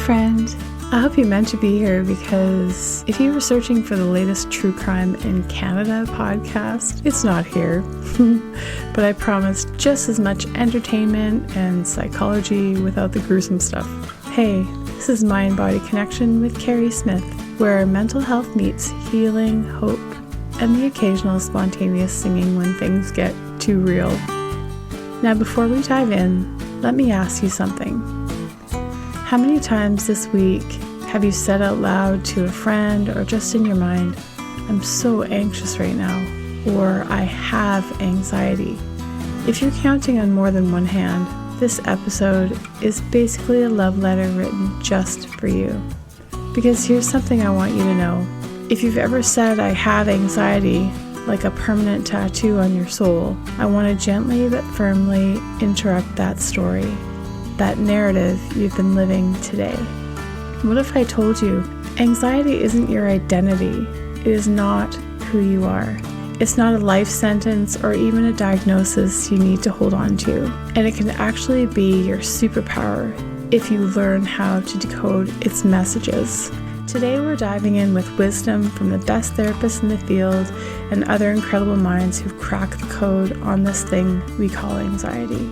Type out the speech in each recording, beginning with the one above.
friend. I hope you meant to be here because if you were searching for the latest True Crime in Canada podcast, it's not here. But I promise just as much entertainment and psychology without the gruesome stuff. Hey, this is Mind Body Connection with Karey Smith, where mental health meets healing, hope, and the occasional spontaneous singing when things get too real. Now before we dive in, let me ask you something. How many times this week have you said out loud to a friend or just in your mind, "I'm so anxious right now," or "I have anxiety"? If you're counting on more than one hand, this episode is basically a love letter written just for you. Because here's something I want you to know. If you've ever said "I have anxiety," like a permanent tattoo on your soul, I want to gently but firmly interrupt that story, that narrative you've been living today. What if I told you anxiety isn't your identity? It is not who you are. It's not a life sentence or even a diagnosis you need to hold on to. And it can actually be your superpower if you learn how to decode its messages. Today we're diving in with wisdom from the best therapists in the field and other incredible minds who've cracked the code on this thing we call anxiety.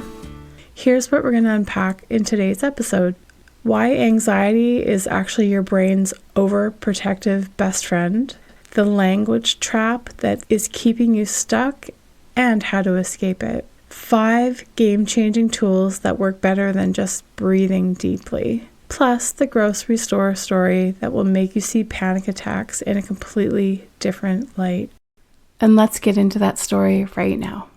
Here's what we're going to unpack in today's episode. Why anxiety is actually your brain's overprotective best friend, the language trap that is keeping you stuck, and how to escape it. 5 game-changing tools that work better than just breathing deeply. Plus the grocery store story that will make you see panic attacks in a completely different light. And let's get into that story right now.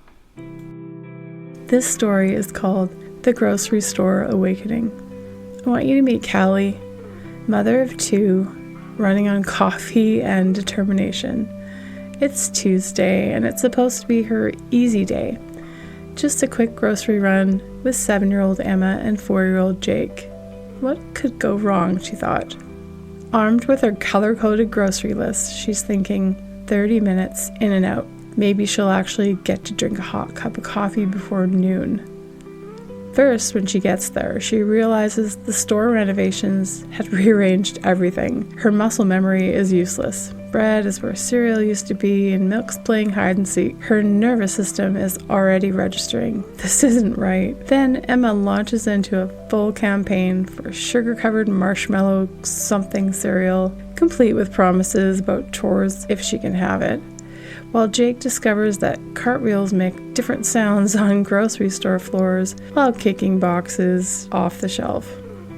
This story is called The Grocery Store Awakening. I want you to meet Callie, mother of 2, running on coffee and determination. It's Tuesday and it's supposed to be her easy day. Just a quick grocery run with 7-year-old Emma and 4-year-old Jake. What could go wrong, she thought. Armed with her color-coded grocery list, she's thinking 30 minutes in and out. Maybe she'll actually get to drink a hot cup of coffee before noon. First, when she gets there, she realizes the store renovations had rearranged everything. Her muscle memory is useless. Bread is where cereal used to be and milk's playing hide and seek. Her nervous system is already registering. This isn't right. Then Emma launches into a full campaign for sugar-covered marshmallow something cereal, complete with promises about chores if she can have it. While Jake discovers that cartwheels make different sounds on grocery store floors while kicking boxes off the shelf.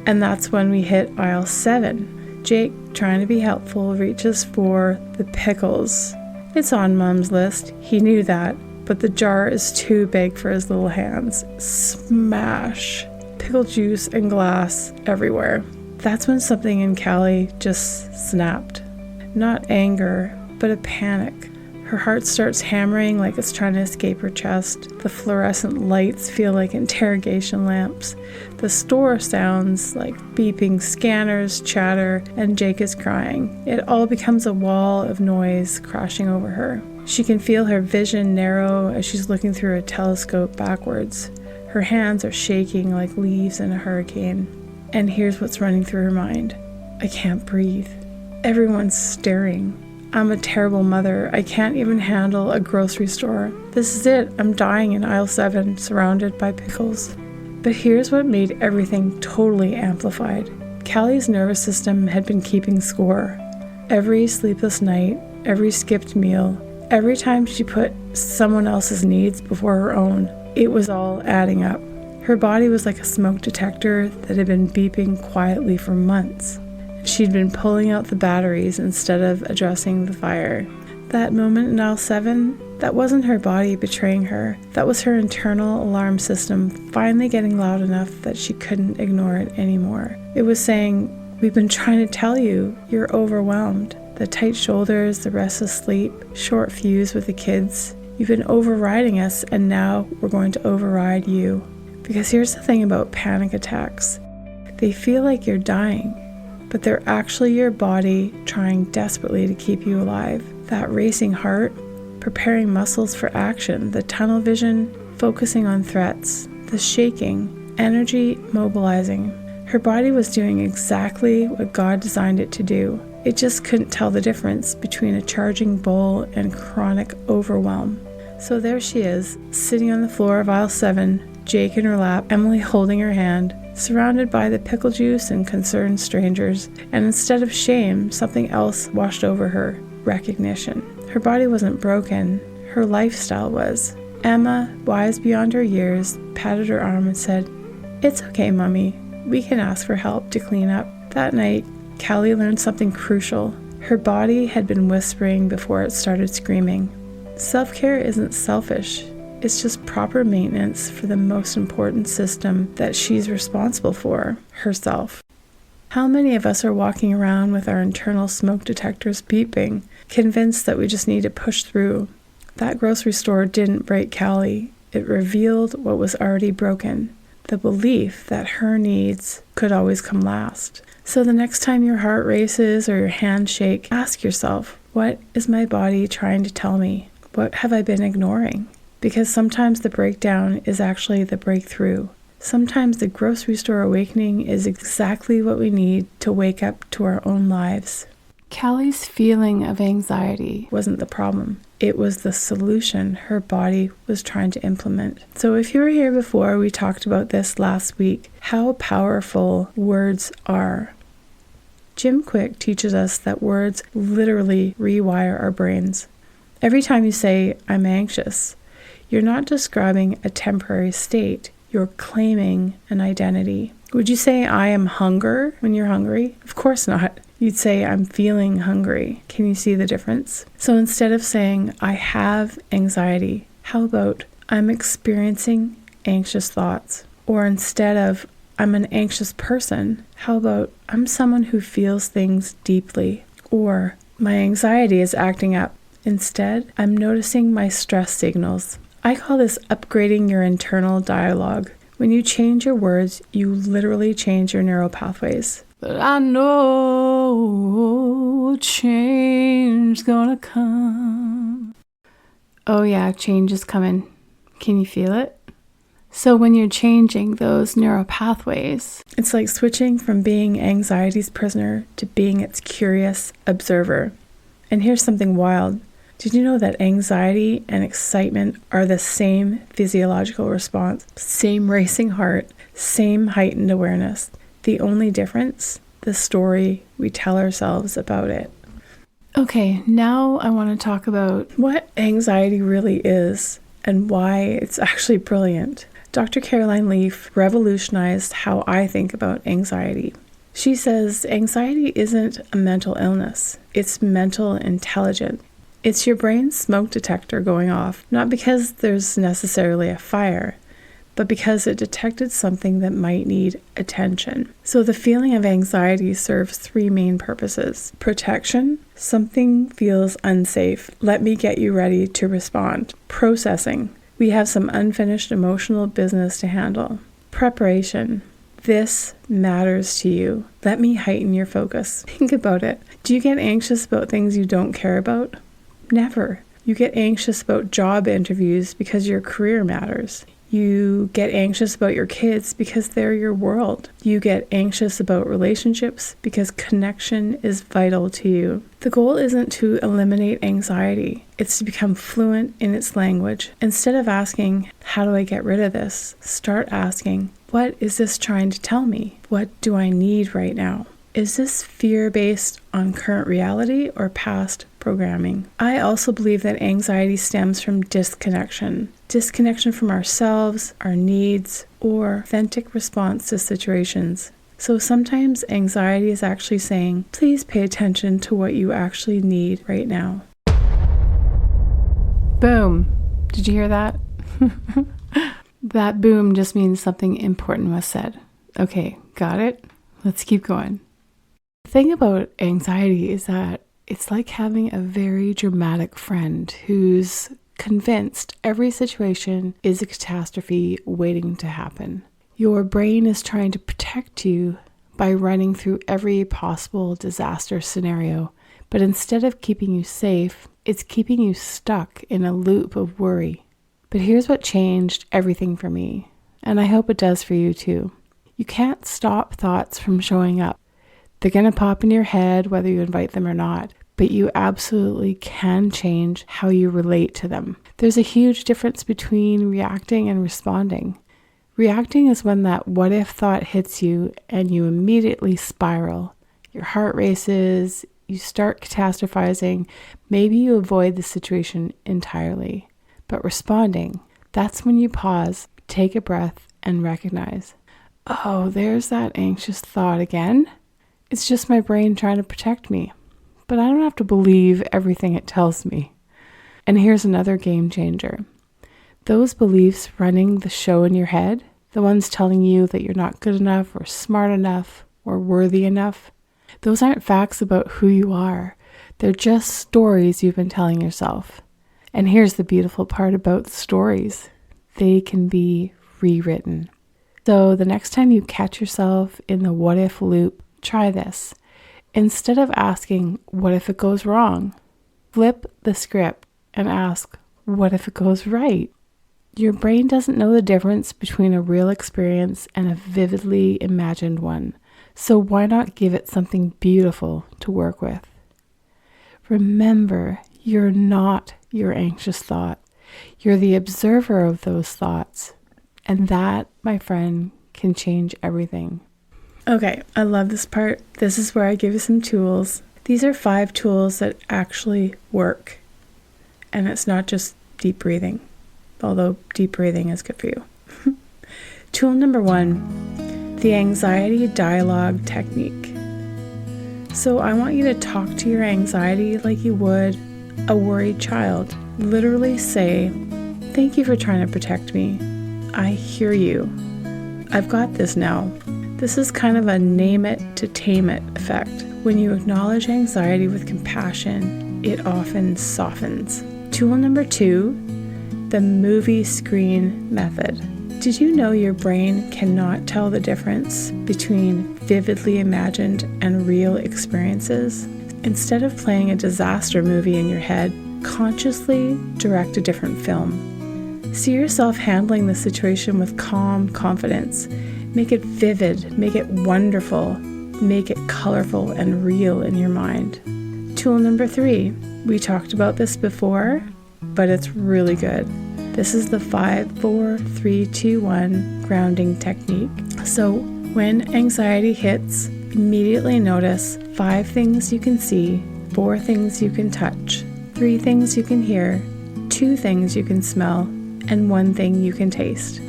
And that's when we hit aisle 7. Jake, trying to be helpful, reaches for the pickles. It's on Mom's list. He knew that, but the jar is too big for his little hands. Smash! Pickle juice and glass everywhere. That's when something in Callie just snapped. Not anger, but a panic. Her heart starts hammering like it's trying to escape her chest. The fluorescent lights feel like interrogation lamps. The store sounds like beeping scanners, chatter, and Jake is crying. It all becomes a wall of noise crashing over her. She can feel her vision narrow as she's looking through a telescope backwards. Her hands are shaking like leaves in a hurricane. And here's what's running through her mind. I can't breathe. Everyone's staring. I'm a terrible mother. I can't even handle a grocery store. This is it. I'm dying in aisle 7, surrounded by pickles. But here's what made everything totally amplified. Callie's nervous system had been keeping score. Every sleepless night, every skipped meal, every time she put someone else's needs before her own, it was all adding up. Her body was like a smoke detector that had been beeping quietly for months. She'd been pulling out the batteries instead of addressing the fire. That moment in aisle 7, that wasn't her body betraying her. That was her internal alarm system finally getting loud enough that she couldn't ignore it anymore. It was saying, "We've been trying to tell you, you're overwhelmed." The tight shoulders, the restless sleep, short fuse with the kids. You've been overriding us, and now we're going to override you. Because here's the thing about panic attacks. They feel like you're dying, but they're actually your body trying desperately to keep you alive. That racing heart, preparing muscles for action, the tunnel vision, focusing on threats, the shaking, energy mobilizing. Her body was doing exactly what God designed it to do. It just couldn't tell the difference between a charging bull and chronic overwhelm. So there she is, sitting on the floor of aisle 7, Jake in her lap, Emily holding her hand, surrounded by the pickle juice and concerned strangers, and instead of shame, something else washed over her, recognition. Her body wasn't broken, her lifestyle was. Emma, wise beyond her years, patted her arm and said, "It's okay, Mummy. We can ask for help to clean up." That night, Callie learned something crucial. Her body had been whispering before it started screaming. Self-care isn't selfish. It's just proper maintenance for the most important system that she's responsible for, herself. How many of us are walking around with our internal smoke detectors beeping, convinced that we just need to push through? That grocery store didn't break Callie. It revealed what was already broken, the belief that her needs could always come last. So the next time your heart races or your hands shake, ask yourself, what is my body trying to tell me? What have I been ignoring? Because sometimes the breakdown is actually the breakthrough. Sometimes the grocery store awakening is exactly what we need to wake up to our own lives. Callie's feeling of anxiety wasn't the problem. It was the solution her body was trying to implement. So if you were here before, we talked about this last week, how powerful words are. Jim Quick teaches us that words literally rewire our brains. Every time you say, "I'm anxious," you're not describing a temporary state, you're claiming an identity. Would you say, "I am hunger" when you're hungry? Of course not. You'd say, "I'm feeling hungry." Can you see the difference? So instead of saying, "I have anxiety," how about, "I'm experiencing anxious thoughts"? Or instead of, "I'm an anxious person," how about, "I'm someone who feels things deeply"? Or, "My anxiety is acting up." Instead, "I'm noticing my stress signals." I call this upgrading your internal dialogue. When you change your words, you literally change your neural pathways. But I know change's gonna come. Oh yeah, change is coming. Can you feel it? So when you're changing those neural pathways, it's like switching from being anxiety's prisoner to being its curious observer. And here's something wild. Did you know that anxiety and excitement are the same physiological response? Same racing heart, same heightened awareness. The only difference, the story we tell ourselves about it. Okay, now I want to talk about what anxiety really is and why it's actually brilliant. Dr. Caroline Leaf revolutionized how I think about anxiety. She says anxiety isn't a mental illness, it's mental intelligence. It's your brain's smoke detector going off, not because there's necessarily a fire, but because it detected something that might need attention. So the feeling of anxiety serves 3 main purposes. Protection, something feels unsafe. Let me get you ready to respond. Processing, we have some unfinished emotional business to handle. Preparation, this matters to you. Let me heighten your focus. Think about it. Do you get anxious about things you don't care about? Never. You get anxious about job interviews because your career matters. You get anxious about your kids because they're your world. You get anxious about relationships because connection is vital to you. The goal isn't to eliminate anxiety. It's to become fluent in its language. Instead of asking, "How do I get rid of this?" start asking, "What is this trying to tell me? What do I need right now?" Is this fear based on current reality or past programming? I also believe that anxiety stems from disconnection. Disconnection from ourselves, our needs, or authentic response to situations. So sometimes anxiety is actually saying, please pay attention to what you actually need right now. Boom. Did you hear that? That boom just means something important was said. Okay, got it? Let's keep going. The thing about anxiety is that it's like having a very dramatic friend who's convinced every situation is a catastrophe waiting to happen. Your brain is trying to protect you by running through every possible disaster scenario, but instead of keeping you safe, it's keeping you stuck in a loop of worry. But here's what changed everything for me, and I hope it does for you too. You can't stop thoughts from showing up. They're going to pop in your head whether you invite them or not, but you absolutely can change how you relate to them. There's a huge difference between reacting and responding. Reacting is when that what if thought hits you and you immediately spiral. Your heart races, you start catastrophizing, maybe you avoid the situation entirely. But responding, that's when you pause, take a breath, and recognize, oh, there's that anxious thought again. It's just my brain trying to protect me. But I don't have to believe everything it tells me. And here's another game changer. Those beliefs running the show in your head, the ones telling you that you're not good enough or smart enough or worthy enough, those aren't facts about who you are. They're just stories you've been telling yourself. And here's the beautiful part about stories. They can be rewritten. So the next time you catch yourself in the what if loop, try this. Instead of asking, what if it goes wrong? Flip the script and ask, what if it goes right? Your brain doesn't know the difference between a real experience and a vividly imagined one. So why not give it something beautiful to work with? Remember, you're not your anxious thought. You're the observer of those thoughts. And that, my friend, can change everything. Okay, I love this part. This is where I give you some tools. These are 5 tools that actually work. And it's not just deep breathing, although deep breathing is good for you. Tool number 1, the anxiety dialogue technique. So I want you to talk to your anxiety like you would a worried child. Literally say, thank you for trying to protect me. I hear you. I've got this now. This is kind of a name it to tame it effect. When you acknowledge anxiety with compassion, it often softens. Tool number 2, the movie screen method. Did you know your brain cannot tell the difference between vividly imagined and real experiences? Instead of playing a disaster movie in your head, consciously direct a different film. See yourself handling the situation with calm confidence. Make it vivid, make it wonderful, make it colorful and real in your mind. Tool number 3, we talked about this before, but it's really good. This is the 5-4-3-2-1 grounding technique. So when anxiety hits, immediately notice 5 things you can see, 4 things you can touch, 3 things you can hear, 2 things you can smell, and 1 thing you can taste.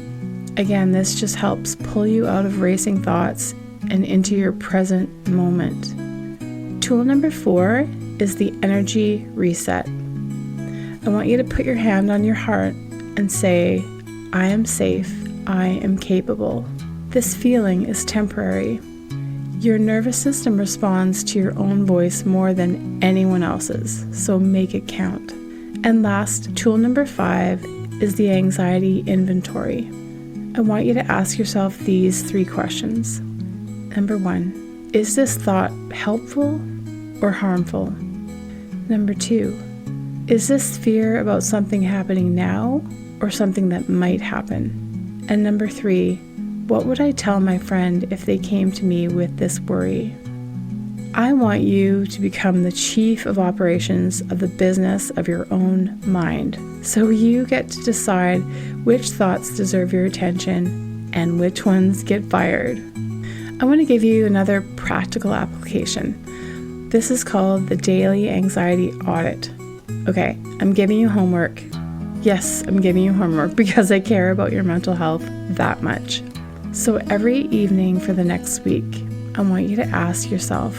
Again, this just helps pull you out of racing thoughts and into your present moment. Tool number 4 is the energy reset. I want you to put your hand on your heart and say, I am safe, I am capable. This feeling is temporary. Your nervous system responds to your own voice more than anyone else's, so make it count. And last, tool number 5 is the anxiety inventory. I want you to ask yourself these 3 questions. Number 1, is this thought helpful or harmful? Number 2, is this fear about something happening now or something that might happen? And number 3, what would I tell my friend if they came to me with this worry? I want you to become the chief of operations of the business of your own mind. So you get to decide which thoughts deserve your attention and which ones get fired. I want to give you another practical application. This is called the Daily Anxiety Audit. Okay, I'm giving you homework. Yes, I'm giving you homework because I care about your mental health that much. So every evening for the next week, I want you to ask yourself,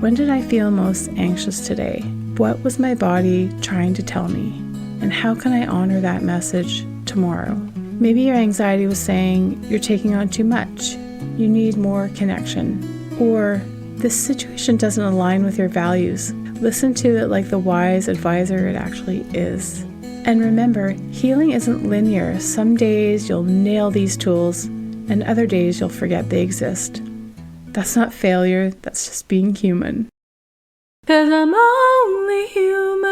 when did I feel most anxious today? What was my body trying to tell me? And how can I honor that message tomorrow? Maybe your anxiety was saying you're taking on too much. You need more connection. Or this situation doesn't align with your values. Listen to it like the wise advisor it actually is. And remember, healing isn't linear. Some days you'll nail these tools, and other days you'll forget they exist. That's not failure, that's just being human. 'Cause I'm only human.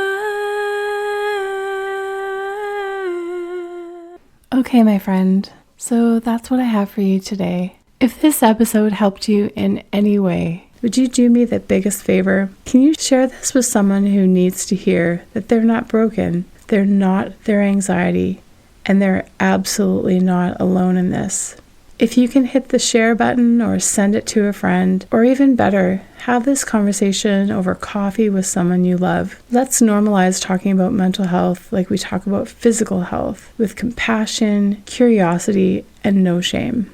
Okay, my friend, so that's what I have for you today. If this episode helped you in any way, would you do me the biggest favor? Can you share this with someone who needs to hear that they're not broken, they're not their anxiety, and they're absolutely not alone in this? If you can hit the share button or send it to a friend, or even better, have this conversation over coffee with someone you love. Let's normalize talking about mental health like we talk about physical health, with compassion, curiosity, and no shame.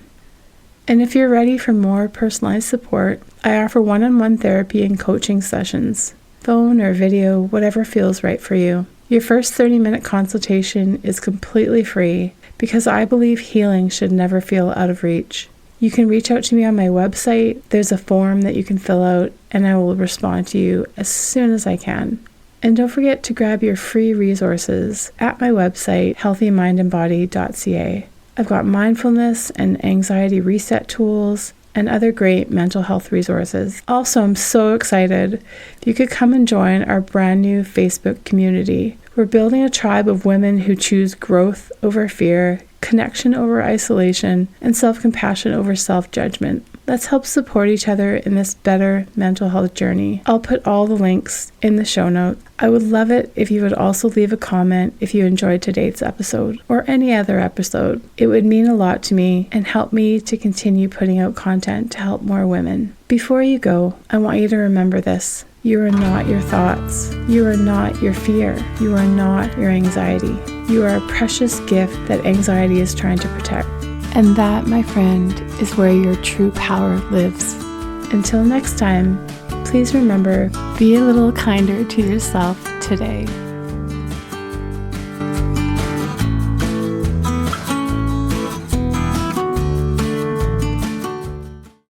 And if you're ready for more personalized support, I offer one-on-one therapy and coaching sessions, phone or video, whatever feels right for you. Your first 30-minute consultation is completely free because I believe healing should never feel out of reach. You can reach out to me on my website. There's a form that you can fill out, and I will respond to you as soon as I can. And don't forget to grab your free resources at my website, healthymindandbody.ca. I've got mindfulness and anxiety reset tools and other great mental health resources. Also, I'm so excited if you could come and join our brand new Facebook community. We're building a tribe of women who choose growth over fear, connection over isolation, and self-compassion over self-judgment. Let's help support each other in this better mental health journey. I'll put all the links in the show notes. I would love it if you would also leave a comment if you enjoyed today's episode or any other episode. It would mean a lot to me and help me to continue putting out content to help more women. Before you go, I want you to remember this. You are not your thoughts. You are not your fear. You are not your anxiety. You are a precious gift that anxiety is trying to protect. And that, my friend, is where your true power lives. Until next time, please remember, be a little kinder to yourself today.